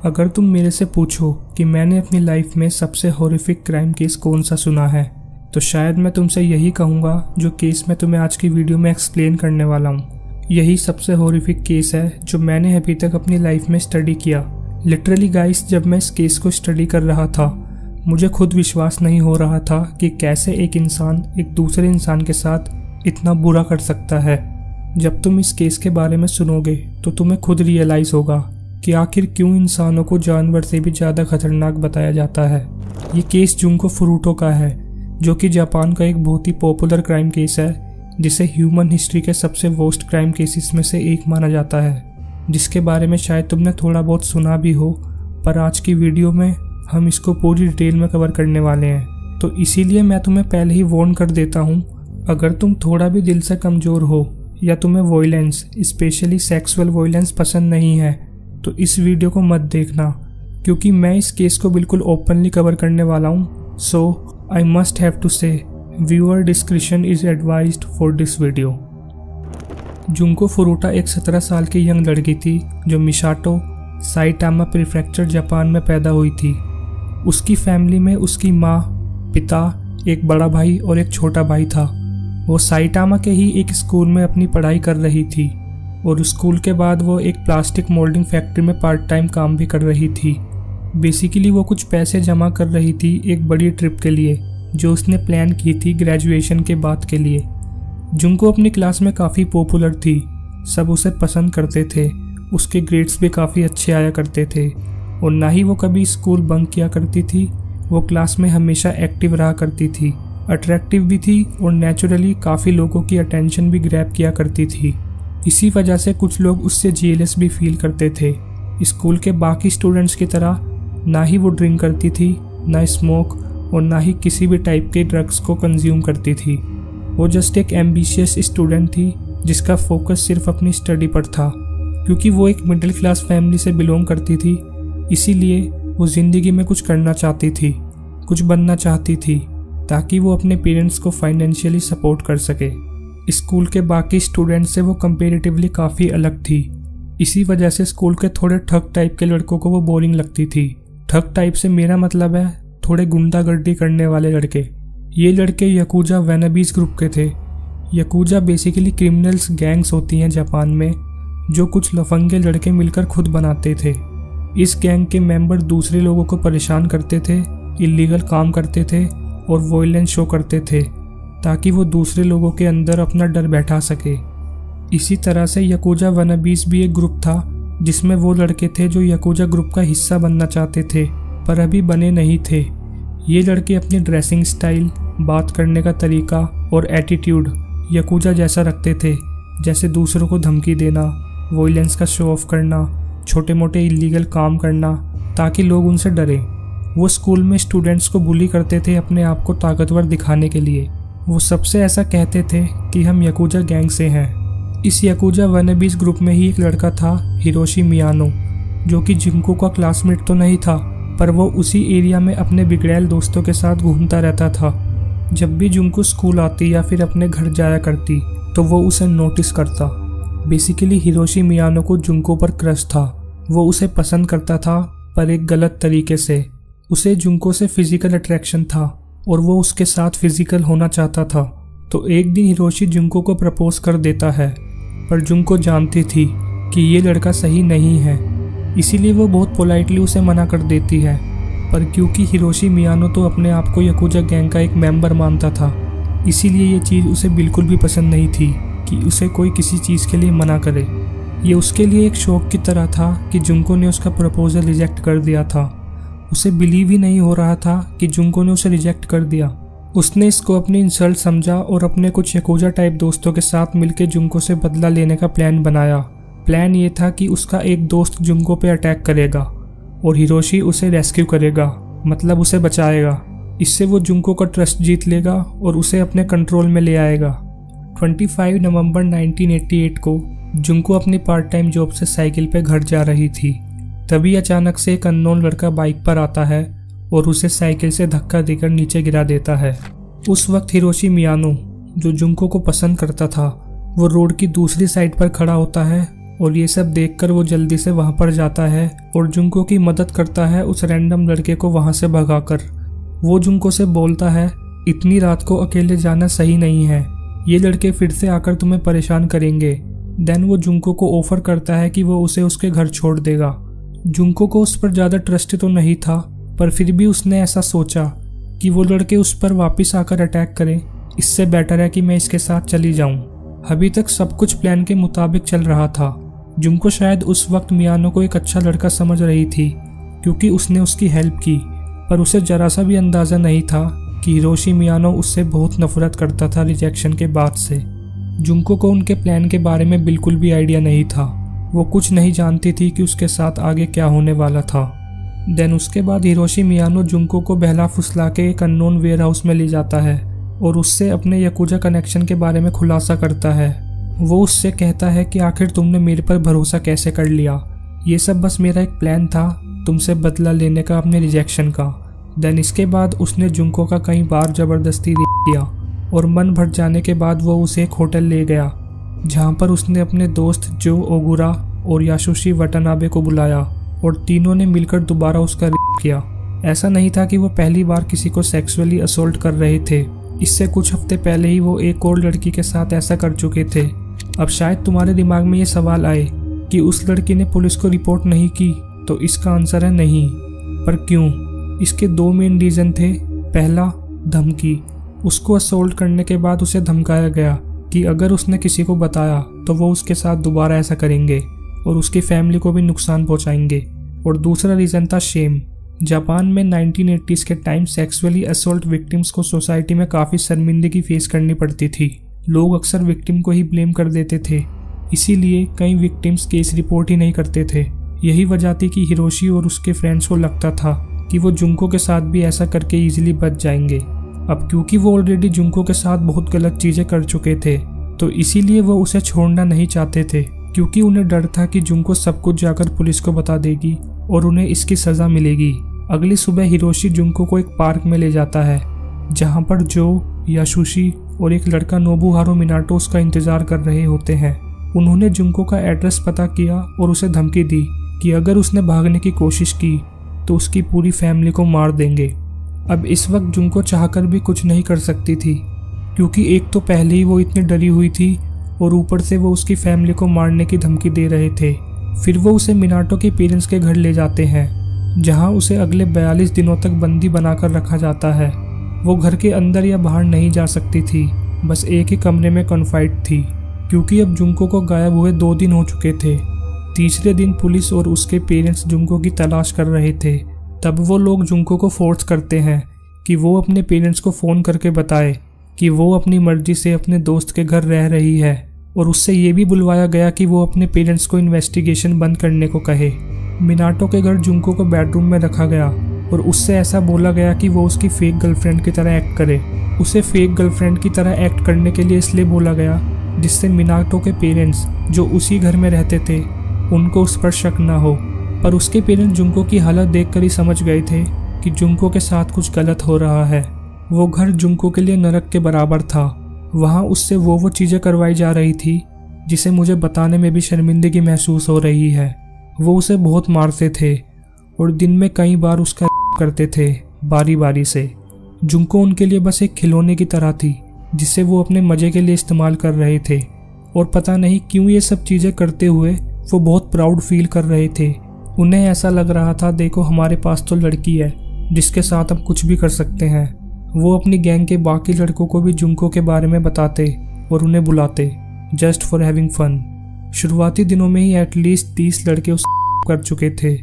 अगर तुम मेरे से पूछो कि मैंने अपनी लाइफ में सबसे हॉरिफिक क्राइम केस कौन सा सुना है, तो शायद मैं तुमसे यही कहूँगा जो केस मैं तुम्हें आज की वीडियो में एक्सप्लेन करने वाला हूँ। यही सबसे हॉरिफिक केस है जो मैंने अभी तक अपनी लाइफ में स्टडी किया। लिटरली गाइस, जब मैं इस केस को स्टडी कर रहा था मुझे खुद विश्वास नहीं हो रहा था कि कैसे एक इंसान एक दूसरे इंसान के साथ इतना बुरा कर सकता है। जब तुम इस केस के बारे में सुनोगे तो तुम्हें खुद रियलाइज होगा कि आखिर क्यों इंसानों को जानवर से भी ज़्यादा खतरनाक बताया जाता है। ये केस जुंको फुरुटो का है, जो कि जापान का एक बहुत ही पॉपुलर क्राइम केस है, जिसे ह्यूमन हिस्ट्री के सबसे वर्स्ट क्राइम केसेस में से एक माना जाता है, जिसके बारे में शायद तुमने थोड़ा बहुत सुना भी हो। पर आज की वीडियो में हम इसको पूरी डिटेल में कवर करने वाले हैं, तो इसीलिए मैं तुम्हें पहले ही वार्न कर देता हूँ, अगर तुम थोड़ा भी दिल से कमज़ोर हो या तुम्हें वॉयलेंस, स्पेशली सेक्सुअल वॉयलेंस पसंद नहीं है, तो इस वीडियो को मत देखना, क्योंकि मैं इस केस को बिल्कुल ओपनली कवर करने वाला हूँ। So I must have to say viewer description is advised for this video. Junko Furuta एक 17 साल की यंग लड़की थी जो मिसाटो, साइटामा प्रीफेक्चर, जापान में पैदा हुई थी। उसकी फैमिली में उसकी माँ, पिता, एक बड़ा भाई और एक छोटा भाई था। वो साइटामा के ही एक स्कूल में अपनी पढ़ाई कर रही थी और स्कूल के बाद वो एक प्लास्टिक मोल्डिंग फैक्ट्री में पार्ट टाइम काम भी कर रही थी। बेसिकली वो कुछ पैसे जमा कर रही थी एक बड़ी ट्रिप के लिए जो उसने प्लान की थी ग्रेजुएशन के बाद के लिए। जुंको अपनी क्लास में काफ़ी पॉपुलर थी, सब उसे पसंद करते थे, उसके ग्रेड्स भी काफ़ी अच्छे आया करते थे और ना ही वो कभी स्कूल बंक किया करती थी। वो क्लास में हमेशा एक्टिव रहा करती थी, अट्रैक्टिव भी थी और नेचुरली काफ़ी लोगों की अटेंशन भी ग्रैब किया करती थी। इसी वजह से कुछ लोग उससे जेलस भी फील करते थे। स्कूल के बाकी स्टूडेंट्स की तरह ना ही वो ड्रिंक करती थी, ना स्मोक और ना ही किसी भी टाइप के ड्रग्स को कंज्यूम करती थी। वो जस्ट एक एम्बिशियस स्टूडेंट थी जिसका फोकस सिर्फ अपनी स्टडी पर था। क्योंकि वो एक मिडिल क्लास फैमिली से बिलोंग करती थी, इसीलिए वो ज़िंदगी में कुछ करना चाहती थी, कुछ बनना चाहती थी, ताकि वो अपने पेरेंट्स को फाइनेंशियली सपोर्ट कर सके। स्कूल के बाकी स्टूडेंट्स से वो कंपेरेटिवली काफ़ी अलग थी। इसी वजह से स्कूल के थोड़े ठग टाइप के लड़कों को वो बोरिंग लगती थी। ठग टाइप से मेरा मतलब है थोड़े गुंडागर्दी करने वाले लड़के। ये लड़के यकूजा वैनाबीज ग्रुप के थे। यकूजा बेसिकली क्रिमिनल्स गैंग्स होती हैं जापान में, जो कुछ लफंगे लड़के मिलकर खुद बनाते थे। इस गैंग के मेंबर दूसरे लोगों को परेशान करते थे, इलीगल काम करते थे और वॉयलेंस शो करते थे, ताकि वो दूसरे लोगों के अंदर अपना डर बैठा सके। इसी तरह से यकूजा वैनाबीज भी एक ग्रुप था जिसमें वो लड़के थे जो यकूजा ग्रुप का हिस्सा बनना चाहते थे पर अभी बने नहीं थे। ये लड़के अपनी ड्रेसिंग स्टाइल, बात करने का तरीका और एटीट्यूड यकूजा जैसा रखते थे, जैसे दूसरों को धमकी देना, वॉयलेंस का शो ऑफ करना, छोटे मोटे इलीगल काम करना, ताकि लोग उनसे डरें। वो स्कूल में स्टूडेंट्स को बुली करते थे अपने आप को ताकतवर दिखाने के लिए। वो सबसे ऐसा कहते थे कि हम यकूजा गैंग से हैं। इस यकूजा वैनाबीज ग्रुप में ही एक लड़का था, हिरोशी मियानो, जो कि जुंको का क्लासमेट तो नहीं था, पर वो उसी एरिया में अपने बिगड़ैल दोस्तों के साथ घूमता रहता था। जब भी जुंको स्कूल आती या फिर अपने घर जाया करती तो वो उसे नोटिस करता। बेसिकली हिरोशी मियानो को जुंको पर क्रश था। वो उसे पसंद करता था पर एक गलत तरीके से। उसे जुंको से फिजिकल अट्रैक्शन था और वो उसके साथ फिजिकल होना चाहता था। तो एक दिन हिरोशी जुंको को प्रपोज कर देता है, पर जुंको जानती थी कि ये लड़का सही नहीं है, इसीलिए वो बहुत पोलाइटली उसे मना कर देती है। पर क्योंकि हिरोशी मियानो तो अपने आप को यकूजा गैंग का एक मेंबर मानता था, इसीलिए ये चीज़ उसे बिल्कुल भी पसंद नहीं थी कि उसे कोई किसी चीज़ के लिए मना करे। ये उसके लिए एक शौक की तरह था कि जुंको ने उसका प्रपोजल रिजेक्ट कर दिया था। उसे बिलीव ही नहीं हो रहा था कि जुंको ने उसे रिजेक्ट कर दिया। उसने इसको अपनी इंसल्ट समझा और अपने कुछ यकूजा टाइप दोस्तों के साथ मिलकर जुंको से बदला लेने का प्लान बनाया। प्लान ये था कि उसका एक दोस्त जुंको पे अटैक करेगा और हिरोशी उसे रेस्क्यू करेगा, मतलब उसे बचाएगा। इससे वो जुंको का ट्रस्ट जीत लेगा और उसे अपने कंट्रोल में ले आएगा। 25 नवंबर 1988 को जुंको अपनी पार्ट टाइम जॉब से साइकिल पे घर जा रही थी। तभी अचानक से एक अननोन लड़का बाइक पर आता है और उसे साइकिल से धक्का देकर नीचे गिरा देता है। उस वक्त हिरोशी मियानो, जो जुंको को पसंद करता था, वो रोड की दूसरी साइड पर खड़ा होता है और ये सब देखकर वो जल्दी से वहां पर जाता है और जुंको की मदद करता है उस रैंडम लड़के को वहां से भगाकर। वो जुंको से बोलता है इतनी रात को अकेले जाना सही नहीं है, ये लड़के फिर से आकर तुम्हें परेशान करेंगे। देन वो जुंको को ऑफर करता है कि वो उसे उसके घर छोड़ देगा। जुंको को उस पर ज़्यादा ट्रस्ट तो नहीं था, पर फिर भी उसने ऐसा सोचा कि वो लड़के उस पर वापस आकर अटैक करें, इससे बेटर है कि मैं इसके साथ चली जाऊं। अभी तक सब कुछ प्लान के मुताबिक चल रहा था। जुंको शायद उस वक्त मियानो को एक अच्छा लड़का समझ रही थी क्योंकि उसने उसकी हेल्प की, पर उसे जरा सा भी अंदाज़ा नहीं था कि हिरोशी मियानो उससे बहुत नफरत करता था रिजेक्शन के बाद से। जुंको को उनके प्लान के बारे में बिल्कुल भी आइडिया नहीं था। वो कुछ नहीं जानती थी कि उसके साथ आगे क्या होने वाला था। देन उसके बाद हिरोशी मियानो जुंको को बहला फुसला के एक अननोन वेयर हाउस में ले जाता है और उससे अपने याकुजा कनेक्शन के बारे में खुलासा करता है। वो उससे कहता है कि आखिर तुमने मेरे पर भरोसा कैसे कर लिया, ये सब बस मेरा एक प्लान था तुमसे बदला लेने का अपने रिजेक्शन का। देन इसके बाद उसने जुंको का कई बार ज़बरदस्ती किया और मन भर जाने के बाद वो उसे एक होटल ले गया जहाँ पर उसने अपने दोस्त जो ओगुरा और यासुशी वटानाबे को बुलाया और तीनों ने मिलकर दोबारा उसका किया। ऐसा नहीं था कि वो पहली बार किसी को सेक्सुअली असोल्ट कर रहे थे, इससे कुछ हफ्ते पहले ही वो एक और लड़की के साथ ऐसा कर चुके थे। अब शायद तुम्हारे दिमाग में ये सवाल आए कि उस लड़की ने पुलिस को रिपोर्ट नहीं की, तो इसका आंसर है नहीं। पर क्यों? इसके दो मेन रीज़न थे। पहला, धमकी। उसको असोल्ट करने के बाद उसे धमकाया गया कि अगर उसने किसी को बताया तो वो उसके साथ दोबारा ऐसा करेंगे और उसकी फैमिली को भी नुकसान पहुंचाएंगे। और दूसरा रीज़न था शेम। जापान में 1980s के टाइम सेक्सुअली असोल्ट विक्टिम्स को सोसाइटी में काफ़ी शर्मिंदगी फेस करनी पड़ती थी। लोग अक्सर विक्टिम को ही ब्लेम कर देते थे, इसीलिए कई विक्टिम्स केस रिपोर्ट ही नहीं करते थे। यही वजह थी कि हिरोशी और उसके फ्रेंड्स को लगता था कि वो जुंको के साथ भी ऐसा करके इजीली बच जाएंगे। अब क्योंकि वो ऑलरेडी जुंको के साथ बहुत गलत चीज़ें कर चुके थे, तो इसीलिए वो उसे छोड़ना नहीं चाहते थे, क्योंकि उन्हें डर था कि जुंको सब कुछ जाकर पुलिस को बता देगी और उन्हें इसकी सज़ा मिलेगी। अगली सुबह हिरोशी जुंको को एक पार्क में ले जाता है जहाँ पर जो, यासुशी और एक लड़का नोबुहारो मिनाटो उसका इंतज़ार कर रहे होते हैं। उन्होंने जुंको का एड्रेस पता किया और उसे धमकी दी कि अगर उसने भागने की कोशिश की तो उसकी पूरी फैमिली को मार देंगे। अब इस वक्त जुंको चाहकर भी कुछ नहीं कर सकती थी, क्योंकि एक तो पहले ही वो इतनी डरी हुई थी और ऊपर से वो उसकी फैमिली को मारने की धमकी दे रहे थे। फिर वो उसे मिनाटो के पेरेंट्स के घर ले जाते हैं जहां उसे अगले 42 दिनों तक बंदी बनाकर रखा जाता है। वो घर के अंदर या बाहर नहीं जा सकती थी, बस एक ही कमरे में कन्फाइड थी, क्योंकि अब जुंको को गायब हुए 2 दिन हो चुके थे। तीसरे दिन पुलिस और उसके पेरेंट्स जुंको की तलाश कर रहे थे। तब वो लोग जुंको को फोर्स करते हैं कि वो अपने पेरेंट्स को फ़ोन करके बताए कि वो अपनी मर्जी से अपने दोस्त के घर रह रही है, और उससे ये भी बुलवाया गया कि वो अपने पेरेंट्स को इन्वेस्टिगेशन बंद करने को कहे। मिनाटो के घर जुंको को बेडरूम में रखा गया और उससे ऐसा बोला गया कि वो उसकी फेक गर्लफ्रेंड की तरह एक्ट करे। उसे फेक गर्लफ्रेंड की तरह एक्ट करने के लिए इसलिए बोला गया जिससे मिनाटो के पेरेंट्स जो उसी घर में रहते थे उनको उस पर शक ना हो। पर उसके पेरेंट्स जुंको की हालत देखकर ही समझ गए थे कि जुंको के साथ कुछ गलत हो रहा है। वो घर जुंको के लिए नरक के बराबर था। वहाँ उससे वो चीज़ें करवाई जा रही थी जिसे मुझे बताने में भी शर्मिंदगी महसूस हो रही है। वो उसे बहुत मारते थे और दिन में कई बार उसका करते थे बारी बारी से। जुंको उनके लिए बस एक खिलौने की तरह थी जिसे वो अपने मज़े के लिए इस्तेमाल कर रहे थे, और पता नहीं क्यों ये सब चीज़ें करते हुए वो बहुत प्राउड फील कर रहे थे। उन्हें ऐसा लग रहा था, देखो हमारे पास तो लड़की है जिसके साथ हम कुछ भी कर सकते हैं। वो अपनी गैंग के बाकी लड़कों को भी जुंको के बारे में बताते और उन्हें बुलाते जस्ट फॉर हैविंग फन। शुरुआती दिनों में ही एटलीस्ट 30 लड़के उस कर चुके थे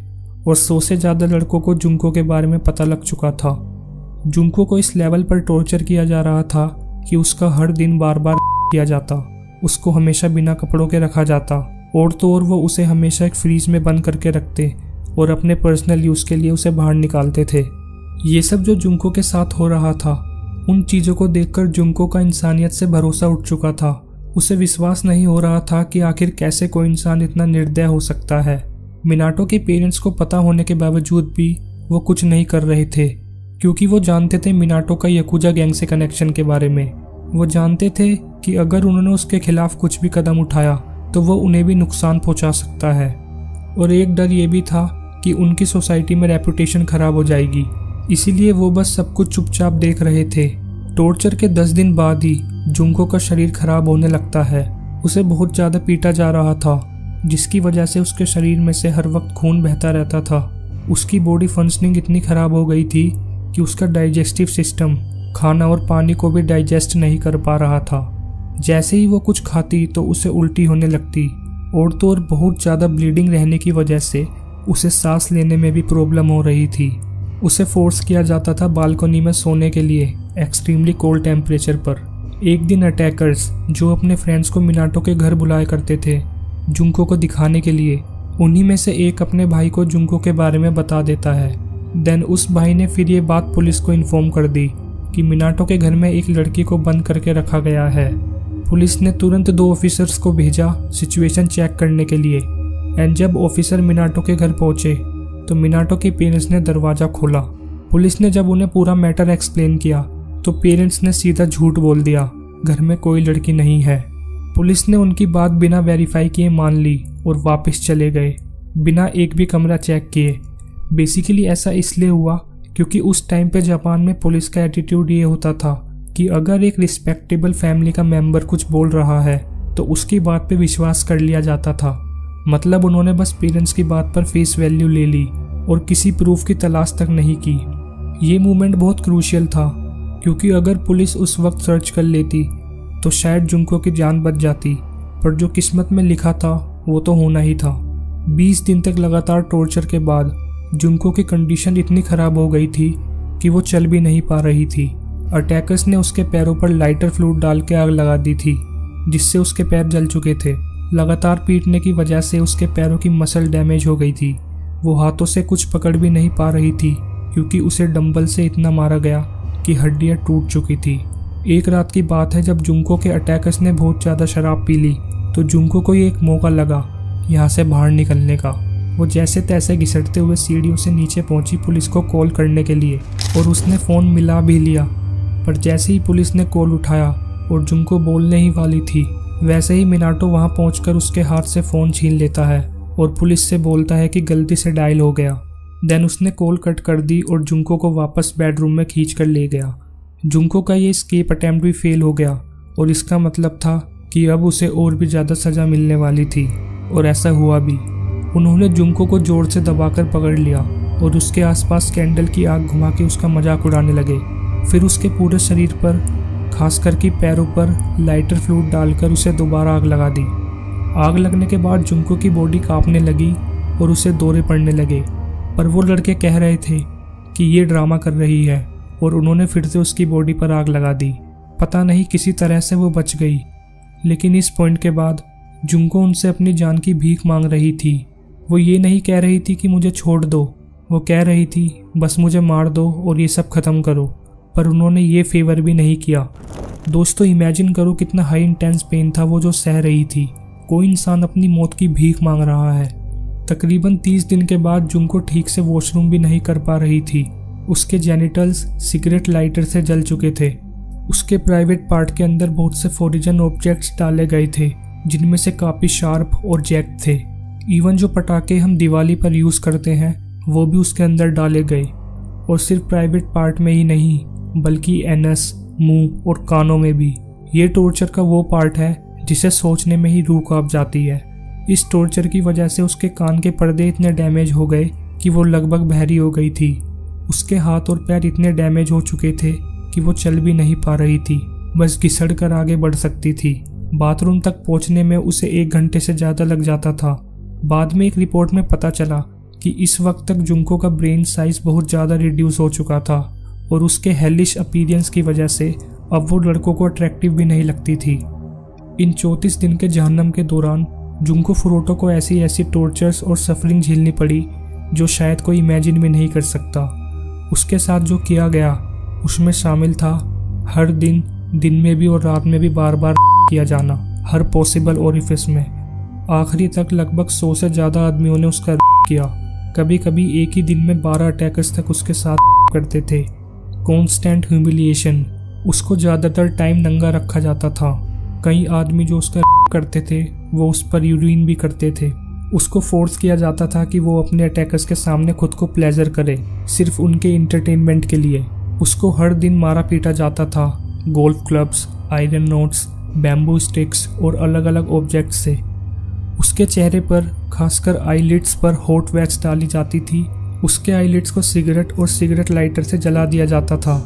और 100 से ज़्यादा लड़कों को जुंको के बारे में पता लग चुका था। जुंको को इस लेवल पर टॉर्चर किया जा रहा था कि उसका हर दिन बार बार किया जाता, उसको हमेशा बिना कपड़ों के रखा जाता, और तो और वो उसे हमेशा एक फ्रीज में बंद करके रखते और अपने पर्सनल यूज़ के लिए उसे बाहर निकालते थे। ये सब जो जुंको के साथ हो रहा था, उन चीज़ों को देखकर जुंको का इंसानियत से भरोसा उठ चुका था। उसे विश्वास नहीं हो रहा था कि आखिर कैसे कोई इंसान इतना निर्दय हो सकता है। मिनाटो के पेरेंट्स को पता होने के बावजूद भी वो कुछ नहीं कर रहे थे, क्योंकि वो जानते थे मिनाटो का याकुजा गैंग से कनेक्शन के बारे में। वो जानते थे कि अगर उन्होंने उसके खिलाफ कुछ भी कदम उठाया तो वो उन्हें भी नुकसान पहुंचा सकता है। और एक डर ये भी था कि उनकी सोसाइटी में रेपुटेशन खराब हो जाएगी, इसीलिए वो बस सब कुछ चुपचाप देख रहे थे। टॉर्चर के 10 दिन बाद ही जुंको का शरीर खराब होने लगता है। उसे बहुत ज़्यादा पीटा जा रहा था, जिसकी वजह से उसके शरीर में से हर वक्त खून बहता रहता था। उसकी बॉडी फंक्शनिंग इतनी ख़राब हो गई थी कि उसका डाइजेस्टिव सिस्टम खाना और पानी को भी डाइजेस्ट नहीं कर पा रहा था। जैसे ही वो कुछ खाती तो उसे उल्टी होने लगती, और तो और बहुत ज़्यादा ब्लीडिंग रहने की वजह से उसे सांस लेने में भी प्रॉब्लम हो रही थी। उसे फोर्स किया जाता था बालकनी में सोने के लिए एक्सट्रीमली कोल्ड टेम्परेचर पर। एक दिन अटैकर्स, जो अपने फ्रेंड्स को मिनाटो के घर बुलाया करते थे जुंको को दिखाने के लिए, उन्हीं में से एक अपने भाई को जुंको के बारे में बता देता है। देन उस भाई ने फिर ये बात पुलिस को इन्फॉर्म कर दी कि मिनाटो के घर में एक लड़की को बंद करके रखा गया है। पुलिस ने तुरंत 2 ऑफिसर्स को भेजा सिचुएशन चेक करने के लिए। एंड जब ऑफिसर मिनाटो के घर पहुंचे तो मिनाटो के पेरेंट्स ने दरवाज़ा खोला। पुलिस ने जब उन्हें पूरा मैटर एक्सप्लेन किया तो पेरेंट्स ने सीधा झूठ बोल दिया, घर में कोई लड़की नहीं है। पुलिस ने उनकी बात बिना वेरीफाई किए मान ली और वापस चले गए, बिना एक भी कमरा चेक किए। बेसिकली ऐसा इसलिए हुआ क्योंकि उस टाइम पे जापान में पुलिस का एटीट्यूड ये होता था कि अगर एक रिस्पेक्टेबल फैमिली का मेंबर कुछ बोल रहा है तो उसकी बात पे विश्वास कर लिया जाता था। मतलब उन्होंने बस पेरेंट्स की बात पर फेस वैल्यू ले ली और किसी प्रूफ की तलाश तक नहीं की। ये मूवमेंट बहुत क्रूशियल था क्योंकि अगर पुलिस उस वक्त सर्च कर लेती तो शायद जुंको की जान बच जाती, पर जो किस्मत में लिखा था वो तो होना ही था। 20 दिन तक लगातार टॉर्चर के बाद जुंको की कंडीशन इतनी ख़राब हो गई थी कि वो चल भी नहीं पा रही थी। अटैकर्स ने उसके पैरों पर लाइटर फ्लूइड डाल के आग लगा दी थी, जिससे उसके पैर जल चुके थे। लगातार पीटने की वजह से उसके पैरों की मसल डैमेज हो गई थी। वो हाथों से कुछ पकड़ भी नहीं पा रही थी क्योंकि उसे डंबल से इतना मारा गया कि हड्डियां टूट चुकी थी। एक रात की बात है जब जुंको के अटैकर्स ने बहुत ज़्यादा शराब पी ली तो जुंको को ये एक मौका लगा यहाँ से बाहर निकलने का। वो जैसे तैसे घिसटते हुए सीढ़ियों से नीचे पहुंची पुलिस को कॉल करने के लिए, और उसने फ़ोन मिला भी लिया। पर जैसे ही पुलिस ने कॉल उठाया और जुंको बोलने ही वाली थी, वैसे ही मिनाटो वहां पहुंचकर उसके हाथ से फ़ोन छीन लेता है और पुलिस से बोलता है कि गलती से डायल हो गया। देन उसने कॉल कट कर दी और जुंको को वापस बेडरूम में खींच कर ले गया। जुंको का ये एस्केप अटेम्प्ट भी फेल हो गया और इसका मतलब था कि अब उसे और भी ज़्यादा सज़ा मिलने वाली थी, और ऐसा हुआ भी। उन्होंने जुंको को जोर से दबाकर पकड़ लिया और उसके आसपास कैंडल की आग घुमा के उसका मजाक उड़ाने लगे। फिर उसके पूरे शरीर पर, खासकर कि पैरों पर लाइटर फ्लूइड डालकर उसे दोबारा आग लगा दी। आग लगने के बाद जुंको की बॉडी कांपने लगी और उसे दौरे पड़ने लगे, पर वो लड़के कह रहे थे कि ये ड्रामा कर रही है, और उन्होंने फिर से उसकी बॉडी पर आग लगा दी। पता नहीं किसी तरह से वो बच गई, लेकिन इस पॉइंट के बाद जुंको उनसे अपनी जान की भीख मांग रही थी। वो ये नहीं कह रही थी कि मुझे छोड़ दो, वो कह रही थी बस मुझे मार दो और ये सब ख़त्म करो, पर उन्होंने ये फेवर भी नहीं किया। दोस्तों इमेजिन करो कितना हाई इंटेंस पेन था वो जो सह रही थी। कोई इंसान अपनी मौत की भीख मांग रहा है। तकरीबन 30 दिन के बाद जुंको ठीक से वॉशरूम भी नहीं कर पा रही थी। उसके जेनिटल्स सिगरेट लाइटर से जल चुके थे। उसके प्राइवेट पार्ट के अंदर बहुत से फॉरिजन ऑब्जेक्ट्स डाले गए थे, जिनमें से काफ़ी शार्प और जैक थे। इवन जो पटाखे हम दिवाली पर यूज़ करते हैं वो भी उसके अंदर डाले गए, और सिर्फ प्राइवेट पार्ट में ही नहीं बल्कि एनस, मुंह और कानों में भी। ये टॉर्चर का वो पार्ट है जिसे सोचने में ही रूह कांप जाती है। इस टॉर्चर की वजह से उसके कान के पर्दे इतने डैमेज हो गए कि वो लगभग बहरी हो गई थी। उसके हाथ और पैर इतने डैमेज हो चुके थे कि वो चल भी नहीं पा रही थी, बस घिसड़ कर आगे बढ़ सकती थी। बाथरूम तक पहुंचने में उसे 1 घंटे से ज़्यादा लग जाता था। बाद में एक रिपोर्ट में पता चला कि इस वक्त तक जुंको का ब्रेन साइज बहुत ज़्यादा रिड्यूस हो चुका था, और उसके हेलिश अपीयरेंस की वजह से अब वो लड़कों को अट्रैक्टिव भी नहीं लगती थी। इन 34 दिन के जहन्नम के दौरान जुंको फुरुटो को ऐसी ऐसी टॉर्चर्स और सफरिंग झेलनी पड़ी जो शायद कोई इमेजिन भी नहीं कर सकता। उसके साथ जो किया गया उसमें शामिल था हर दिन में भी और रात में भी बार बार किया जाना, हर पॉसिबल ओरिफिस में। आखिरी तक लगभग 100 से ज़्यादा आदमियों ने उसका किया। कभी कभी एक ही दिन में 12 अटैकर्स तक उसके साथ करते थे। कॉन्स्टेंट ह्यूमिलिएशन, उसको ज़्यादातर टाइम नंगा रखा जाता था। कई आदमी जो उसका करते थे वो उस पर यूरिन भी करते थे। उसको फोर्स किया जाता था कि वो अपने अटैकर्स के सामने खुद को प्लेजर करे, सिर्फ उनके इंटरटेनमेंट के लिए। उसको हर दिन मारा पीटा जाता था, golf clubs, iron notes, bamboo sticks और अलग अलग ऑब्जेक्ट से। उसके चेहरे पर, खासकर आईलिड्स पर हॉट वैक्स डाली जाती थी। उसके आईलिड्स को सिगरेट और सिगरेट लाइटर से जला दिया जाता था।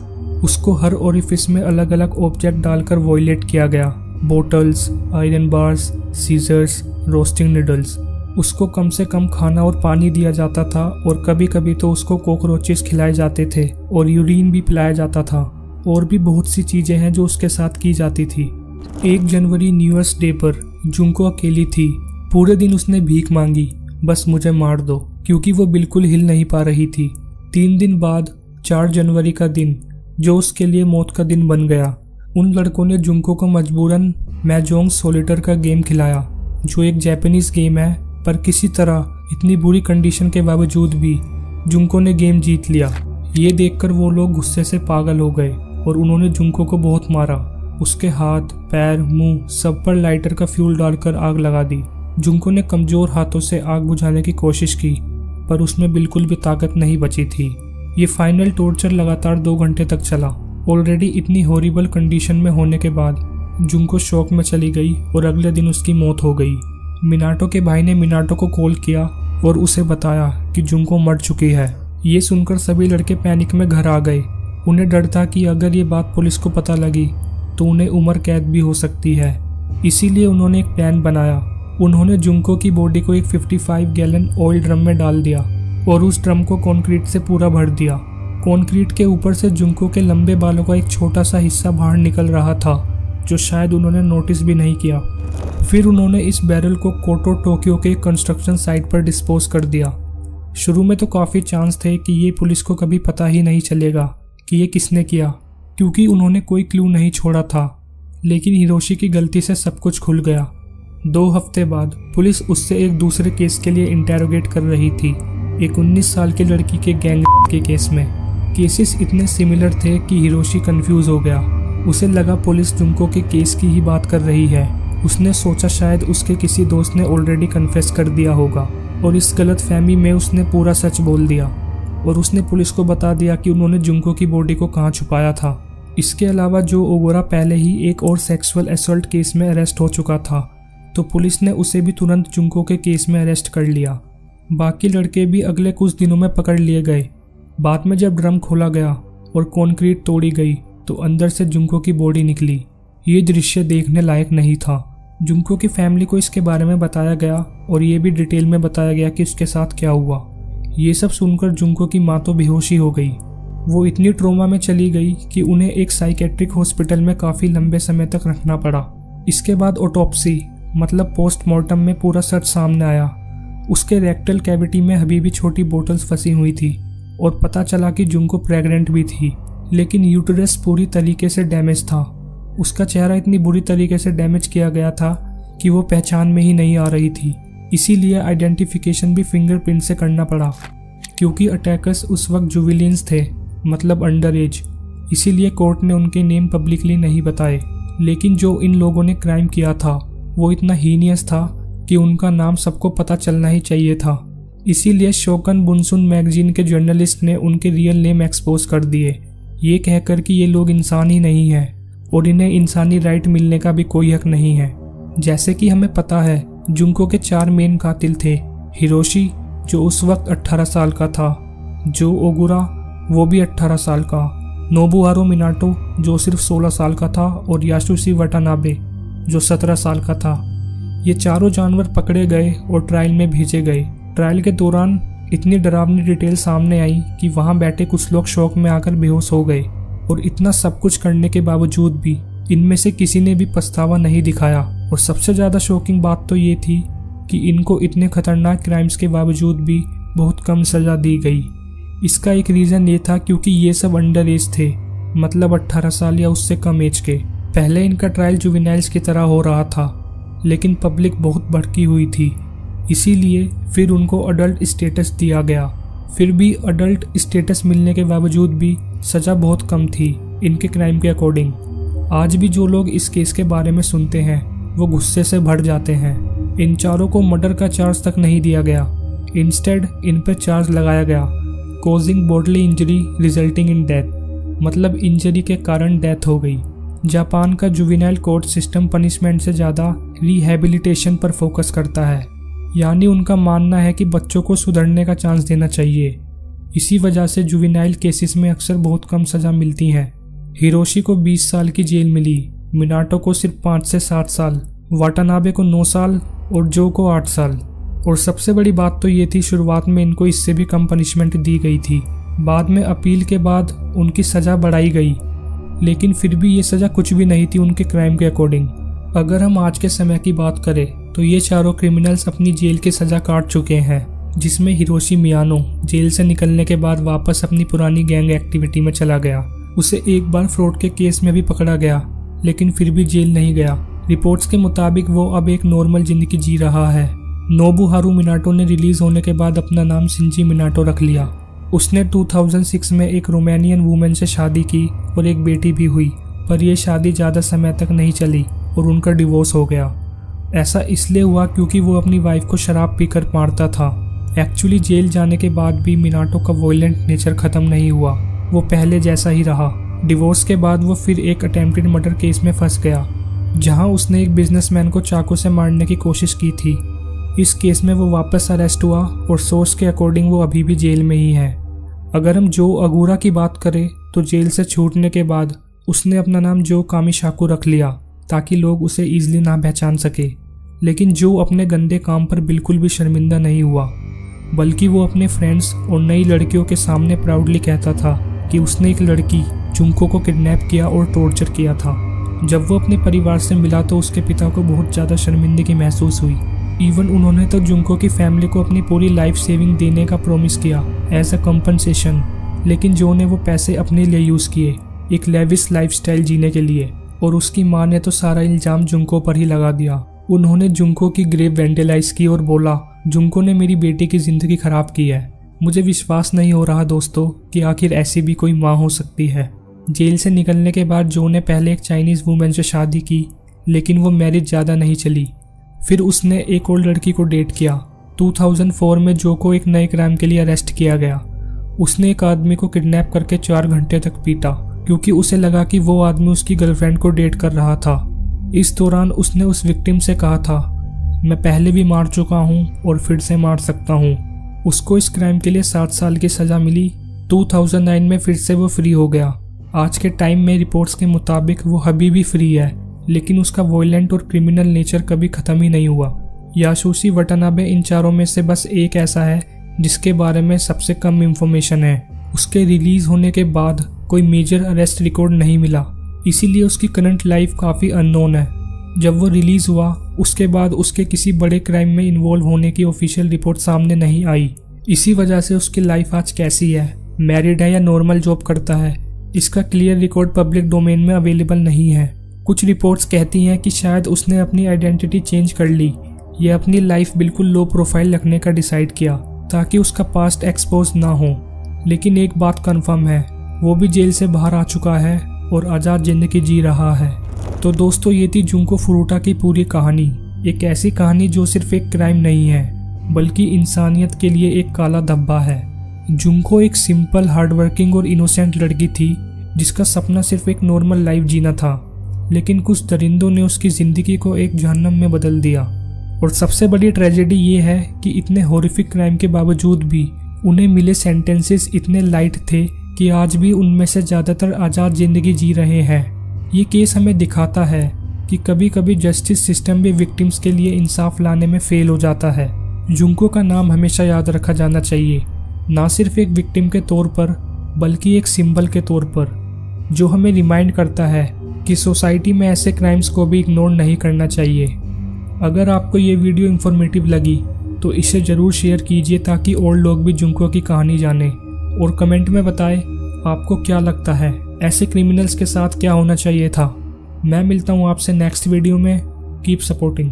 उसको हर ओरिफिस में अलग अलग ऑब्जेक्ट डालकर वॉयलेट किया गया, bottles, iron bars, scissors, roasting needles. उसको कम से कम खाना और पानी दिया जाता था और कभी कभी तो उसको कॉकरोचेस खिलाए जाते थे और यूरिन भी पिलाया जाता था। और भी बहुत सी चीजें हैं जो उसके साथ की जाती थी। 1 जनवरी न्यू ईयर्स डे पर जुंको अकेली थी। पूरे दिन उसने भीख मांगी, बस मुझे मार दो, क्योंकि वो बिल्कुल हिल नहीं पा रही थी। 3 दिन बाद 4 जनवरी का दिन, जो उसके लिए मौत का दिन बन गया, उन लड़कों ने जुंको को मजबूरन महजोंग सोलिटर का गेम खिलाया, जो एक जापानीज गेम है। पर किसी तरह इतनी बुरी कंडीशन के बावजूद भी जुंको ने गेम जीत लिया। ये देखकर वो लोग गुस्से से पागल हो गए और उन्होंने जुंको को बहुत मारा। उसके हाथ, पैर, मुंह सब पर लाइटर का फ्यूल डालकर आग लगा दी। जुंको ने कमजोर हाथों से आग बुझाने की कोशिश की, पर उसमें बिल्कुल भी ताकत नहीं बची थी। ये फाइनल टॉर्चर लगातार 2 घंटे तक चला। ऑलरेडी इतनी हॉरिबल कंडीशन में होने के बाद जुंको शॉक में चली गई और अगले दिन उसकी मौत हो गई। मिनाटो के भाई ने मिनाटो को कॉल किया और उसे बताया कि जुंको मर चुकी है। ये सुनकर सभी लड़के पैनिक में घर आ गए। उन्हें डर था कि अगर ये बात पुलिस को पता लगी तो उन्हें उम्र कैद भी हो सकती है। इसीलिए उन्होंने एक प्लान बनाया। उन्होंने जुंको की बॉडी को एक 55 गैलन ऑयल ड्रम में डाल दिया और उस ड्रम को कंक्रीट से पूरा भर दिया। कंक्रीट के ऊपर से जुंको के लंबे बालों का एक छोटा सा हिस्सा बाहर निकल रहा था, जो शायद उन्होंने नोटिस भी नहीं किया। फिर उन्होंने इस बैरल को कोटो, टोक्यो के कंस्ट्रक्शन साइट पर डिस्पोज कर दिया। शुरू में तो काफ़ी चांस थे कि ये पुलिस को कभी पता ही नहीं चलेगा कि ये किसने किया, क्योंकि उन्होंने कोई क्लू नहीं छोड़ा था। लेकिन हिरोशी की गलती से सब कुछ खुल गया। 2 हफ्ते बाद पुलिस उससे एक दूसरे केस के लिए इंटेरोगेट कर रही थी, एक 19 साल की लड़की के गैंग के केस में। केसेस इतने सिमिलर थे कि हिरोशी कंफ्यूज हो गया। उसे लगा पुलिस जुंको के केस की ही बात कर रही है। उसने सोचा शायद उसके किसी दोस्त ने ऑलरेडी कन्फेस कर दिया होगा और इस गलतफहमी में उसने पूरा सच बोल दिया और उसने पुलिस को बता दिया कि उन्होंने जुंको की बॉडी को कहाँ छुपाया था। इसके अलावा जो ओगोरा पहले ही एक और सेक्सुअल असॉल्ट केस में अरेस्ट हो चुका था, तो पुलिस ने उसे भी तुरंत जुंको के केस में अरेस्ट कर लिया। बाकी लड़के भी अगले कुछ दिनों में पकड़ लिए गए। बाद में जब ड्रम खोला गया और कंक्रीट तोड़ी गई तो अंदर से जुंको की बॉडी निकली। ये दृश्य देखने लायक नहीं था। जुंको की फैमिली को इसके बारे में बताया गया और ये भी डिटेल में बताया गया कि उसके साथ क्या हुआ। ये सब सुनकर जुंको की माँ तो बेहोश ही हो गई। वो इतनी ट्रोमा में चली गई कि उन्हें एक साइकेट्रिक हॉस्पिटल में काफ़ी लंबे समय तक रखना पड़ा। इसके बाद ऑटोप्सी मतलब पोस्टमार्टम में पूरा सच सामने आया। उसके रेक्टल कैविटी में अभी भी छोटी बोतल्स फंसी हुई थी और पता चला कि जुंको प्रेग्नेंट भी थी, लेकिन यूटेरस पूरी तरीके से डैमेज था। उसका चेहरा इतनी बुरी तरीके से डैमेज किया गया था कि वो पहचान में ही नहीं आ रही थी। इसीलिए आइडेंटिफिकेशन भी फिंगरप्रिंट से करना पड़ा, क्योंकि अटैकर्स उस वक्त जुवेलियंस थे, मतलब अंडर एज। इसीलिए कोर्ट ने उनके नेम पब्लिकली नहीं बताए। लेकिन जो इन लोगों ने क्राइम किया था वो इतना हीनियस था कि उनका नाम सबको पता चलना ही चाहिए था। इसीलिए शोकन बुनसुन मैगजीन के जर्नलिस्ट ने उनके रियल नेम एक्सपोज कर दिए, ये कहकर कि ये लोग इंसान ही नहीं हैं और इन्हें इंसानी राइट मिलने का भी कोई हक नहीं है। जैसे कि हमें पता है, जुंको के 4 मेन कातिल थे। हिरोशी जो उस वक्त 18 साल का था, जो ओगुरा वो भी 18 साल का, नोबुहारो मिनाटो जो सिर्फ 16 साल का था और यासुशी वटानाबे जो 17 साल का था। ये चारों जानवर पकड़े गए और ट्रायल में भेजे गए। ट्रायल के दौरान इतनी डरावनी डिटेल सामने आई कि वहां बैठे कुछ लोग शौक में आकर बेहोश हो गए। और इतना सब कुछ करने के बावजूद भी इनमें से किसी ने भी पछतावा नहीं दिखाया। और सबसे ज़्यादा शॉकिंग बात तो ये थी कि इनको इतने खतरनाक क्राइम्स के बावजूद भी बहुत कम सज़ा दी गई। इसका एक रीज़न ये था क्योंकि ये सब अंडर एज थे, मतलब 18 साल या उससे कम एज के। पहले इनका ट्रायल जुवेनाइल्स की तरह हो रहा था, लेकिन पब्लिक बहुत भड़की हुई थी, इसीलिए फिर उनको अडल्ट स्टेटस दिया गया। फिर भी अडल्ट स्टेटस मिलने के बावजूद भी सज़ा बहुत कम थी इनके क्राइम के अकॉर्डिंग। आज भी जो लोग इस केस के बारे में सुनते हैं वो गुस्से से भर जाते हैं। इन चारों को मर्डर का चार्ज तक नहीं दिया गया, इंस्टेड इन पर चार्ज लगाया गया causing bodily injury resulting in death, मतलब इंजरी के कारण डेथ हो गई। जापान का जुवेनाइल कोर्ट सिस्टम पनिशमेंट से ज़्यादा रिहैबिलिटेशन पर फोकस करता है, यानी उनका मानना है कि बच्चों को सुधरने का चांस देना चाहिए। इसी वजह से जुवेनाइल केसेस में अक्सर बहुत कम सज़ा मिलती है। हिरोशी को 20 साल की जेल मिली, मिनाटो को सिर्फ 5 से 7 साल, वाटानाबे को 9 साल और जो को 8 साल। और सबसे बड़ी बात तो ये थी, शुरुआत में इनको इससे भी कम पनिशमेंट दी गई थी। बाद में अपील के बाद उनकी सज़ा बढ़ाई गई, लेकिन फिर भी ये सज़ा कुछ भी नहीं थी उनके क्राइम के अकॉर्डिंग। अगर हम आज के समय की बात करें तो ये चारों क्रिमिनल्स अपनी जेल की सज़ा काट चुके हैं, जिसमें हिरोशी मियानो जेल से निकलने के बाद वापस अपनी पुरानी गैंग एक्टिविटी में चला गया। उसे एक बार फ्रॉड के केस में भी पकड़ा गया, लेकिन फिर भी जेल नहीं गया। रिपोर्ट्स के मुताबिक वो अब एक नॉर्मल जिंदगी जी रहा है। नोबुहारू मिनाटो ने रिलीज होने के बाद अपना नाम शिंजी मिनाटो रख लिया। उसने 2006 में एक रोमानियन वुमेन से शादी की और एक बेटी भी हुई, पर यह शादी ज़्यादा समय तक नहीं चली और उनका डिवोर्स हो गया। ऐसा इसलिए हुआ क्योंकि वो अपनी वाइफ को शराब पीकर मारता था। एक्चुअली जेल जाने के बाद भी मिनाटो का वॉयलेंट नेचर ख़त्म नहीं हुआ, वो पहले जैसा ही रहा। डिवोर्स के बाद वो फिर एक अटेम्प्टेड मर्डर केस में फंस गया, जहां उसने एक बिजनेसमैन को चाकू से मारने की कोशिश की थी। इस केस में वो वापस अरेस्ट हुआ और सोर्स के अकॉर्डिंग वो अभी भी जेल में ही है। अगर हम जो अगूरा की बात करें तो जेल से छूटने के बाद उसने अपना नाम जो कामिशाकू रख लिया ताकि लोग उसे ईजिली ना पहचान सके। लेकिन जो अपने गंदे काम पर बिल्कुल भी शर्मिंदा नहीं हुआ, बल्कि वो अपने फ्रेंड्स और नई लड़कियों के सामने प्राउडली कहता था कि उसने एक लड़की जुंको को किडनैप किया और टॉर्चर किया था। जब वो अपने परिवार से मिला तो उसके पिता को बहुत ज़्यादा शर्मिंदगी महसूस हुई। इवन उन्होंने तो जुंको की फैमिली को अपनी पूरी लाइफ सेविंग देने का प्रॉमिस किया एज अ कंपनसेशन, लेकिन जो ने वो पैसे अपने लिए यूज़ किए एक लेविश लाइफस्टाइल जीने के लिए, और उसकी माँ ने तो सारा इल्ज़ाम जुंको पर ही लगा दिया। उन्होंने जुंको की ग्रेव वेंडलाइज की और बोला जुंको ने मेरी बेटी की ज़िंदगी ख़राब की है। मुझे विश्वास नहीं हो रहा दोस्तों कि आखिर ऐसी भी कोई माँ हो सकती है। जेल से निकलने के बाद जो ने पहले एक चाइनीज़ वुमेन से शादी की, लेकिन वो मैरिज ज़्यादा नहीं चली। फिर उसने एक और लड़की को डेट किया। 2004 में जो को एक नए क्राइम के लिए अरेस्ट किया गया। उसने एक आदमी को किडनैप करके 4 घंटे तक पीटा क्योंकि उसे लगा कि वो आदमी उसकी गर्लफ्रेंड को डेट कर रहा था। इस दौरान उसने उस विक्टिम से कहा था, मैं पहले भी मार चुका हूँ और फिर से मार सकता हूँ। उसको इस क्राइम के लिए 7 साल की सज़ा मिली। 2009 में फिर से वो फ्री हो गया। आज के टाइम में रिपोर्ट्स के मुताबिक वो अभी भी फ्री है, लेकिन उसका वॉयलेंट और क्रिमिनल नेचर कभी ख़त्म ही नहीं हुआ। यासुशी वटानाबे इन चारों में से बस एक ऐसा है जिसके बारे में सबसे कम इंफॉर्मेशन है। उसके रिलीज़ होने के बाद कोई मेजर अरेस्ट रिकॉर्ड नहीं मिला, इसीलिए उसकी करंट लाइफ काफ़ी अननोन है। जब वो रिलीज़ हुआ उसके बाद उसके किसी बड़े क्राइम में इन्वॉल्व होने की ऑफिशियल रिपोर्ट सामने नहीं आई। इसी वजह से उसकी लाइफ आज कैसी है, मैरिड है या नॉर्मल जॉब करता है, इसका क्लियर रिकॉर्ड पब्लिक डोमेन में अवेलेबल नहीं है। कुछ रिपोर्ट्स कहती हैं कि शायद उसने अपनी आइडेंटिटी चेंज कर ली या अपनी लाइफ बिल्कुल लो प्रोफाइल रखने का डिसाइड किया ताकि उसका पास्ट एक्सपोज ना हो। लेकिन एक बात कंफर्म है, वो भी जेल से बाहर आ चुका है और आज़ाद ज़िंदगी जी रहा है। तो दोस्तों ये थी जुंको फुरुटा की पूरी कहानी। एक ऐसी कहानी जो सिर्फ एक क्राइम नहीं है बल्कि इंसानियत के लिए एक काला धब्बा है। जुंको एक सिंपल हार्डवर्किंग और इनोसेंट लड़की थी जिसका सपना सिर्फ एक नॉर्मल लाइफ जीना था, लेकिन कुछ दरिंदों ने उसकी ज़िंदगी को एक जहन्नम में बदल दिया। और सबसे बड़ी ट्रेजेडी ये है कि इतने हॉरिफिक क्राइम के बावजूद भी उन्हें मिले सेंटेंसेस इतने लाइट थे कि आज भी उनमें से ज़्यादातर आज़ाद ज़िंदगी जी रहे हैं। ये केस हमें दिखाता है कि कभी कभी जस्टिस सिस्टम भी विक्टिम्स के लिए इंसाफ लाने में फेल हो जाता है। जुंको का नाम हमेशा याद रखा जाना चाहिए, ना सिर्फ एक विक्टिम के तौर पर बल्कि एक सिंबल के तौर पर, जो हमें रिमाइंड करता है कि सोसाइटी में ऐसे क्राइम्स को भी इग्नोर नहीं करना चाहिए। अगर आपको ये वीडियो इन्फॉर्मेटिव लगी तो इसे ज़रूर शेयर कीजिए ताकि और लोग भी जुंको की कहानी जानें, और कमेंट में बताएं आपको क्या लगता है ऐसे क्रिमिनल्स के साथ क्या होना चाहिए था। मैं मिलता हूँ आपसे नेक्स्ट वीडियो में। Keep supporting.